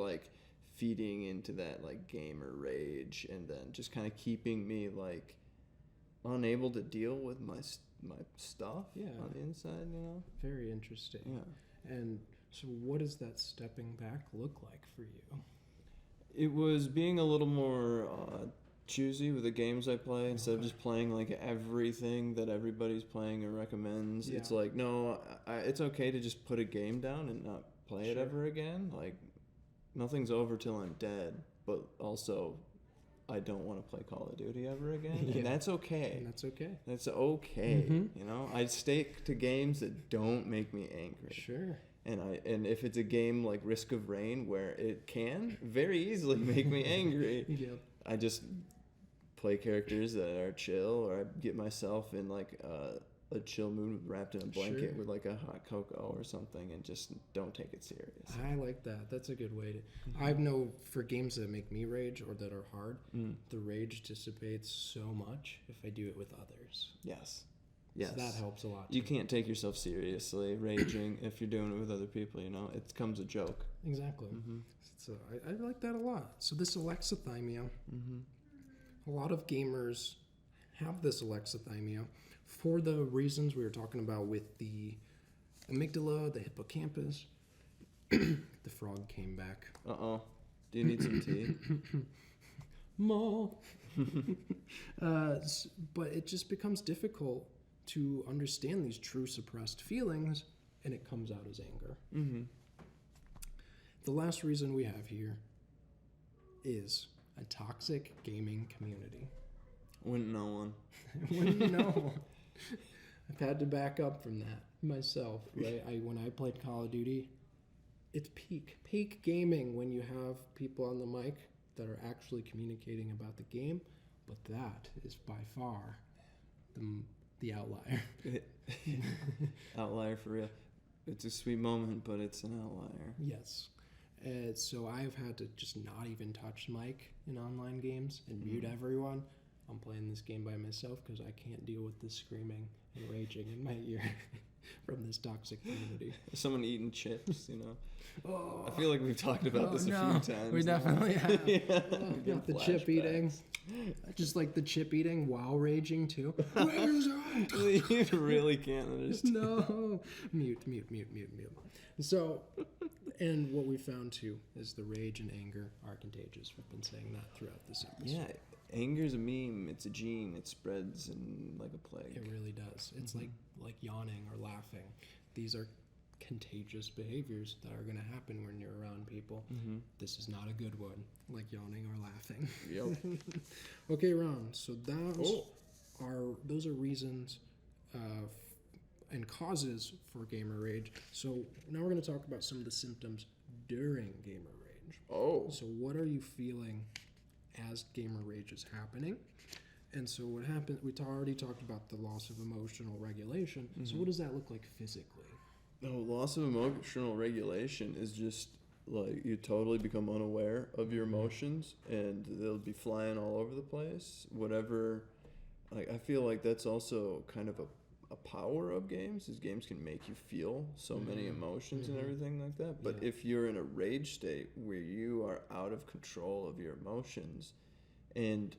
feeding into that gamer rage, and then just kind of keeping me unable to deal with my stuff on the inside, Very interesting. And so what does that stepping back look like for you? It was being a little more choosy with the games I play instead of just playing everything that everybody's playing or recommends. It's no, it's okay to just put a game down and not play it ever again. Nothing's over till I'm dead, but also I don't want to play Call of Duty ever again, and that's okay. And that's okay. That's okay. I stick to games that don't make me angry. Sure. And if it's a game like Risk of Rain where it can very easily make me angry, I just play characters that are chill, or I get myself in a chill mood wrapped in a blanket with a hot cocoa or something, and just don't take it serious. I like that. That's a good way to... I know for games that make me rage or that are hard, the rage dissipates so much if I do it with others. Yes. So that helps a lot too. You can't take yourself seriously raging if you're doing it with other people, It becomes a joke. Exactly. So I like that a lot. So this alexithymia, a lot of gamers have this alexithymia for the reasons we were talking about with the amygdala, the hippocampus. The frog came back. Uh-oh. Do you need some tea? Ma. But it just becomes difficult to understand these true suppressed feelings, and it comes out as anger. The last reason we have here is a toxic gaming community. Wouldn't know one. Wouldn't know. I've had to back up from that myself, right? When I played Call of Duty, it's peak gaming when you have people on the mic that are actually communicating about the game, but that is by far the outlier. Outlier for real. It's a sweet moment, but it's an outlier. Yes. So I've had to just not even touch mic in online games and mute everyone. I'm playing this game by myself because I can't deal with this screaming and raging in my ear from this toxic community. Someone eating chips, I feel like we've talked about this a few times. We definitely have. The chip eating. Just the chip eating while raging too. You really can't understand. No. Mute. So, and what we found too is the rage and anger are contagious. We've been saying that throughout this episode. Yeah. Anger's a meme. It's a gene. It spreads like a plague. It really does. It's like yawning or laughing. These are contagious behaviors that are going to happen when you're around people. This is not a good one, like yawning or laughing. Yep. Okay, Ron. So those are reasons and causes for gamer rage. So now we're going to talk about some of the symptoms during gamer rage. Oh. So what are you feeling as gamer rage is happening? And so what happened, already talked about the loss of emotional regulation. So what does that look like physically? Loss of emotional regulation is just you totally become unaware of your emotions, and they'll be flying all over the place. Whatever, I feel like that's also kind of a power of games, is games can make you feel so many emotions and everything like that. But if you're in a rage state where you are out of control of your emotions, and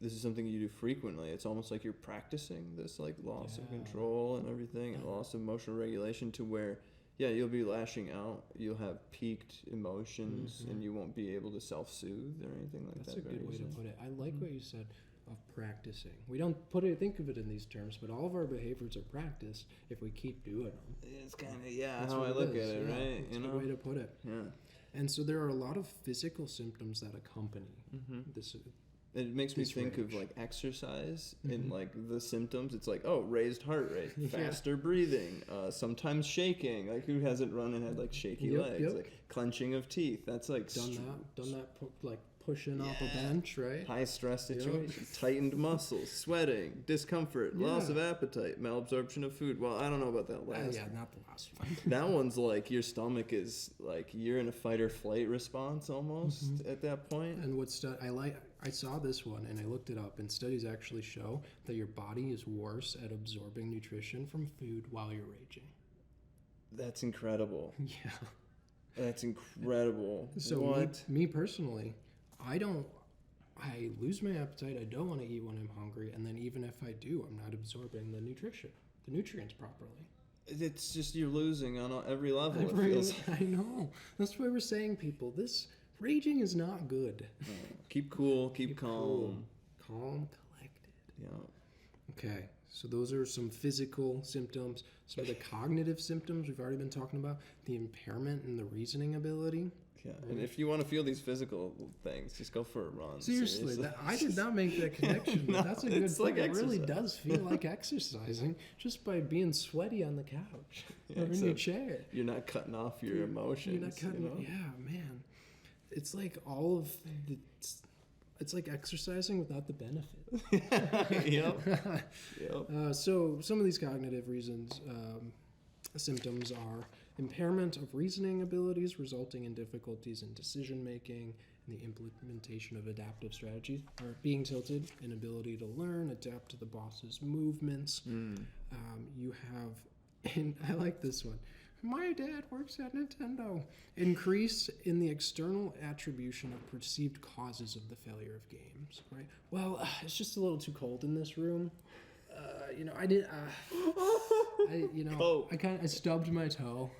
this is something you do frequently, it's almost like you're practicing this loss of control and everything, and loss of emotional regulation, to where you'll be lashing out, you'll have peaked emotions, and you won't be able to self-soothe or anything like that. That's a good way to put it. I like what you said of practicing. We don't think of it in these terms, but all of our behaviors are practiced if we keep doing them. It's kind of that's how I look at it, right? That's a good way to put it. Yeah. And so there are a lot of physical symptoms that accompany this. It makes me think of like exercise and like the symptoms. It's like, oh, raised heart rate, faster breathing, sometimes shaking. Like who hasn't run and had like shaky legs? Like clenching of teeth. That's like done that like pushing off a bench, right? High stress situation, tightened muscles, sweating, discomfort, loss of appetite, malabsorption of food. Well, I don't know about that last. Not the last one. That one's like your stomach is like you're in a fight or flight response almost at that point. And I saw this one and I looked it up, and studies actually show that your body is worse at absorbing nutrition from food while you're raging. That's incredible. Yeah. That's incredible. So me personally, I lose my appetite. I don't want to eat when I'm hungry, and then even if I do, I'm not absorbing the nutrients properly. It's just you're losing on every level. I know. That's why we're saying, people, this raging is not good. No. Keep cool. Keep calm. Calm, collected. Yeah. Okay. So those are some physical symptoms. Some of the cognitive symptoms we've already been talking about. The impairment in the reasoning ability. Yeah, and if you want to feel these physical things, just go for a run. Seriously. I did not make that connection, but that's a good point. Like it really does feel like exercising just by being sweaty on the couch or in your chair. You're not cutting off your emotions. You're not cutting. Yeah, man. It's like all of the. It's like exercising without the benefit. Yep. So some of these cognitive symptoms are impairment of reasoning abilities resulting in difficulties in decision making and the implementation of adaptive strategies, or being tilted, inability to learn, adapt to the boss's movements. You have, and I like this one. My dad works at Nintendo. Increase in the external attribution of perceived causes of the failure of games. Right. Well, it's just a little too cold in this room. I did. I stubbed my toe.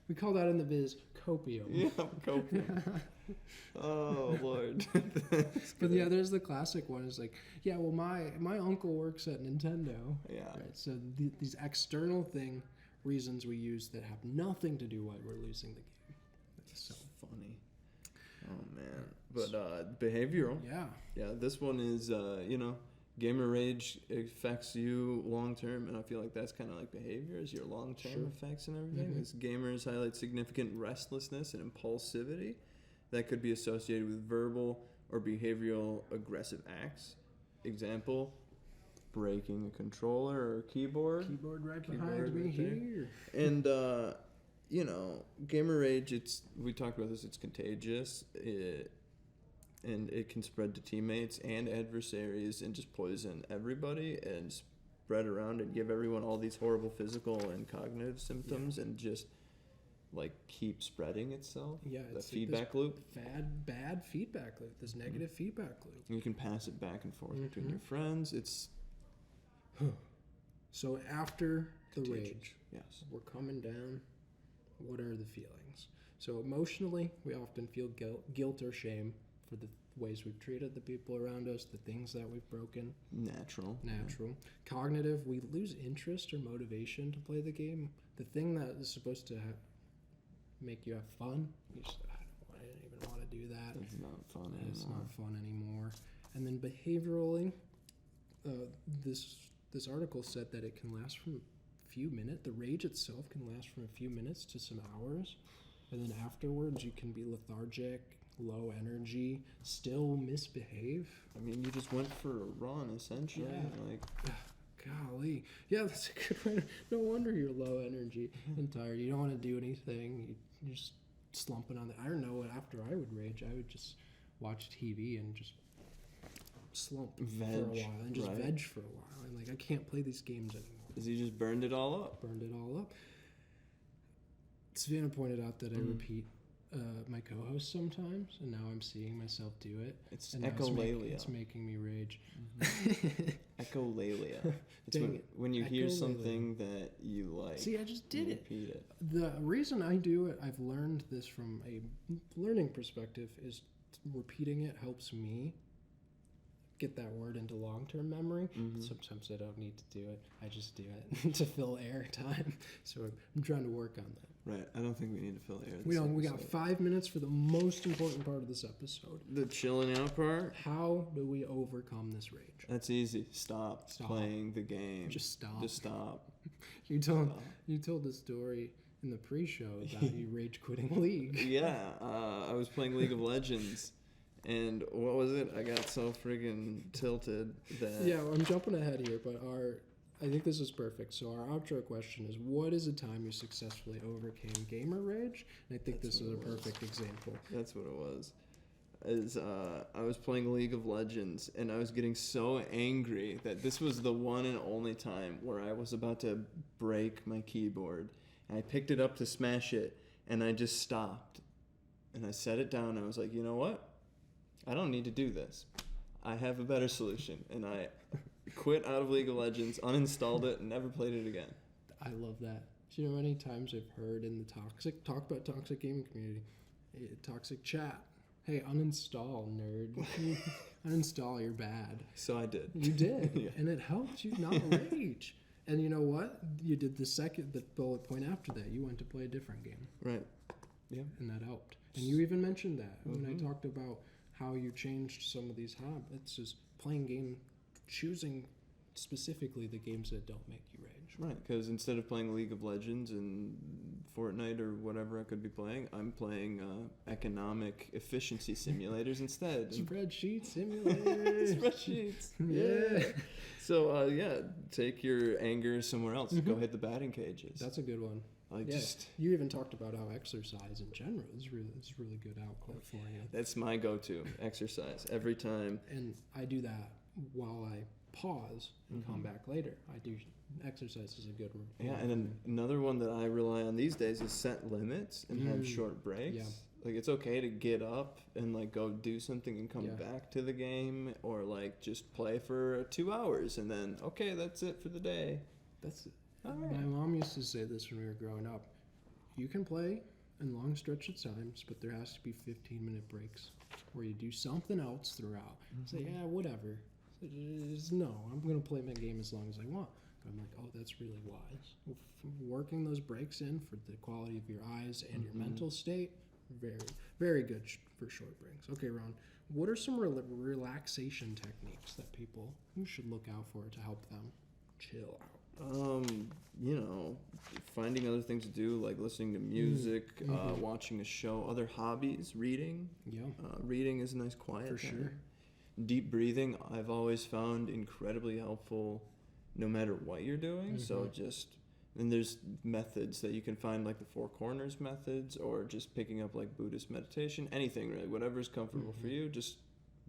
We call that in the biz copium. Yeah, copium. Oh Lord. But yeah, there's the classic one. It's like, yeah, well, my uncle works at Nintendo. Yeah. Right. So these external reasons we use that have nothing to do why we're losing the game. It's so funny. Oh man. But behavioral. Yeah. Yeah. This one is gamer rage affects you long term, and I feel like that's kind of like behaviors, your long term effects and everything. As gamers highlight significant restlessness and impulsivity that could be associated with verbal or behavioral aggressive acts. Example: breaking a controller or keyboard. Keyboard behind me here. And gamer rage. We talked about this. It's contagious. And it can spread to teammates and adversaries and just poison everybody and spread around and give everyone all these horrible physical and cognitive symptoms and just like keep spreading itself. Yeah, the feedback loop. Bad feedback loop. This negative feedback loop. You can pass it back and forth between your friends. It's so after the rage, yes, we're coming down. What are the feelings? So emotionally, we often feel guilt or shame for the ways we've treated the people around us, the things that we've broken. Natural. Yeah. Cognitive, we lose interest or motivation to play the game. The thing that is supposed to make you have fun, you just, I didn't even want to do that. It's not fun anymore. It's not fun anymore. And then behaviorally, this article said that it can last from a few minutes. The rage itself can last from a few minutes to some hours. And then afterwards, you can be lethargic, low energy, still misbehave. I mean, you just went for a run, essentially. Yeah. Golly. Yeah, that's a good way. No wonder you're low energy and tired. You don't want to do anything. You're just slumping on I don't know. After I would rage, I would just watch TV and just slump for a while and just veg for a while. And I can't play these games anymore. Because you just burned it all up. Savannah pointed out that I repeat my co-host sometimes, and now I'm seeing myself do it. It's echolalia. It's making me rage. Echolalia. It's when you hear something that you like. See, I just did it. Repeat it. The reason I do it, I've learned this from a learning perspective, is repeating it helps me get that word into long-term memory. Sometimes I don't need to do it. I just do it to fill air time. So I'm trying to work on that. Right. I don't think we need to fill air. We got 5 minutes for the most important part of this episode. The chilling out part? How do we overcome this rage? That's easy. Stop playing the game. Just stop. Just stop. You told the story in the pre-show about you rage quitting League. Yeah. I was playing League of Legends. And what was it? I got so friggin' tilted that... Yeah, I'm jumping ahead here, but I think this is perfect. So our outro question is, what is a time you successfully overcame gamer rage? And I think this is a perfect example. That's what it was. I was playing League of Legends, and I was getting so angry that this was the one and only time where I was about to break my keyboard. And I picked it up to smash it, and I just stopped. And I set it down, and I was like, you know what? I don't need to do this. I have a better solution. And I quit out of League of Legends, uninstalled it, and never played it again. I love that. Do you know how many times I've heard in the talk about toxic gaming community, toxic chat, hey, uninstall, nerd. Uninstall, you're bad. So I did. You did. Yeah. And it helped you not rage. And you know what? You did the bullet point after that. You went to play a different game. Right. Yeah. And that helped. And you even mentioned that when I talked about how you changed some of these habits, is choosing specifically the games that don't make you rage. Right, because instead of playing League of Legends and Fortnite or whatever I could be playing, I'm playing economic efficiency simulators instead. Spreadsheet simulators. Spreadsheets. Yeah. So, take your anger somewhere else. Go hit the batting cages. That's a good one. You even talked about how exercise in general is really good outlet for you. That's my go-to, exercise, every time. And I do that while I pause and come back later. Exercise is a good one. Yeah, and then another one that I rely on these days is set limits and have short breaks. Yeah. Like, it's okay to get up and, like, go do something and come back to the game, or, like, just play for 2 hours and then, okay, that's it for the day. That's it. My mom used to say this when we were growing up. You can play in long stretches of times, but there has to be 15-minute breaks where you do something else throughout. Say, yeah, whatever. No, I'm going to play my game as long as I want. But I'm like, oh, that's really wise. Working those breaks in for the quality of your eyes and your mental state, very, very good for short breaks. Okay, Ron, what are some relaxation techniques that people should look out for to help them chill out? Finding other things to do, like listening to music, watching a show, other hobbies, reading. Yeah. Reading is a nice quiet For sure. Deep breathing, I've always found incredibly helpful no matter what you're doing. So and there's methods that you can find, like the Four Corners methods, or just picking up like Buddhist meditation, anything really, whatever's comfortable for you, just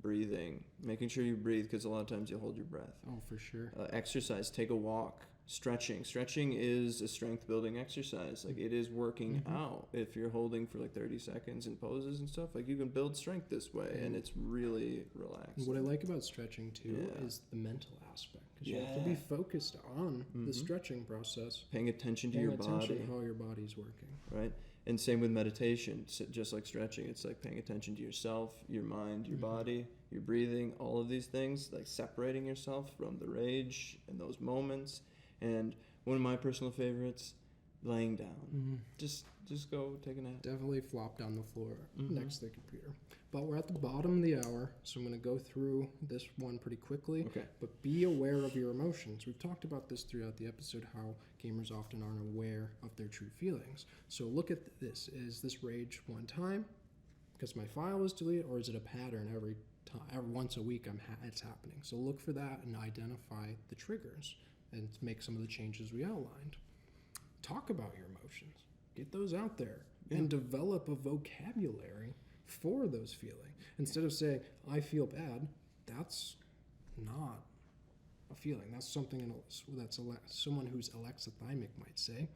breathing, making sure you breathe, because a lot of times you'll hold your breath. Oh, for sure. Exercise, take a walk. Stretching is a strength building exercise. Like, it is working out. If you're holding for like 30 seconds in poses and stuff, like, you can build strength this way, and it's really relaxed. What I like about stretching too is the mental aspect, because you have to be focused on the stretching process, paying attention to your body, how your body's working, right? And same with meditation. Just like stretching, it's like paying attention to yourself, your mind, your body, your breathing, all of these things, like separating yourself from the rage and those moments. And one of my personal favorites, laying down. Just go take a nap. Definitely flop down the floor next to the computer. But we're at the bottom of the hour, so I'm going to go through this one pretty quickly. Okay. But be aware of your emotions. We've talked about this throughout the episode, how gamers often aren't aware of their true feelings. So look at this. Is this rage one time because my file was deleted, or is it a pattern every once a week it's happening? So look for that and identify the triggers and make some of the changes we outlined. Talk about your emotions. Get those out there and develop a vocabulary for those feelings. Instead of saying, I feel bad, that's not a feeling. That's something someone who's alexithymic might say.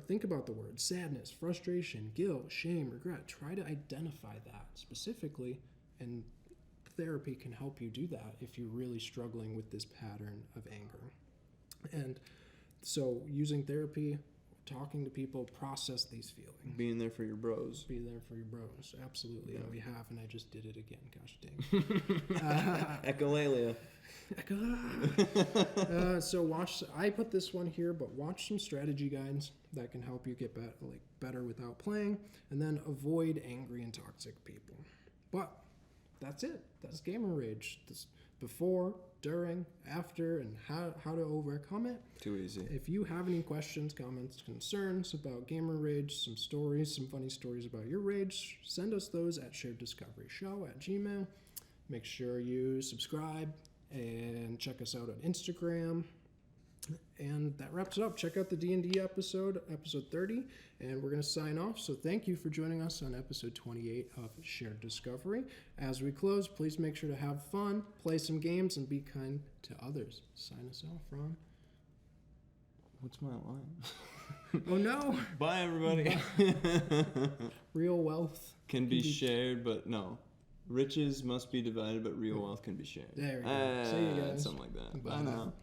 Think about the words sadness, frustration, guilt, shame, regret. Try to identify that specifically, and therapy can help you do that if you're really struggling with this pattern of anger. And so using therapy, talking to people, process these feelings. Being there for your bros. Be there for your bros, absolutely. Yeah. And we have, and I just did it again. Gosh dang. Echolalia. So watch. I put this one here, but watch some strategy guides that can help you get better without playing, and then avoid angry and toxic people. But that's it. That's gamer rage. This before, during, after, and how to overcome it. Too easy. If you have any questions, comments, concerns about gamer rage, some stories, some funny stories about your rage, send us those at shareddiscoveryshow@gmail.com. Make sure you subscribe and check us out on Instagram. And that wraps it up. Check out the D&D episode 30, and we're going to sign off. So thank you for joining us on episode 28 of Shared Discovery. As we close, please make sure to have fun, play some games, and be kind to others. Sign us off, Ron. What's my line? Oh, no. Bye, everybody. Real wealth can be shared, but no. Riches must be divided, but real wealth can be shared. There we go. See you guys. Something like that. Bye Bye now.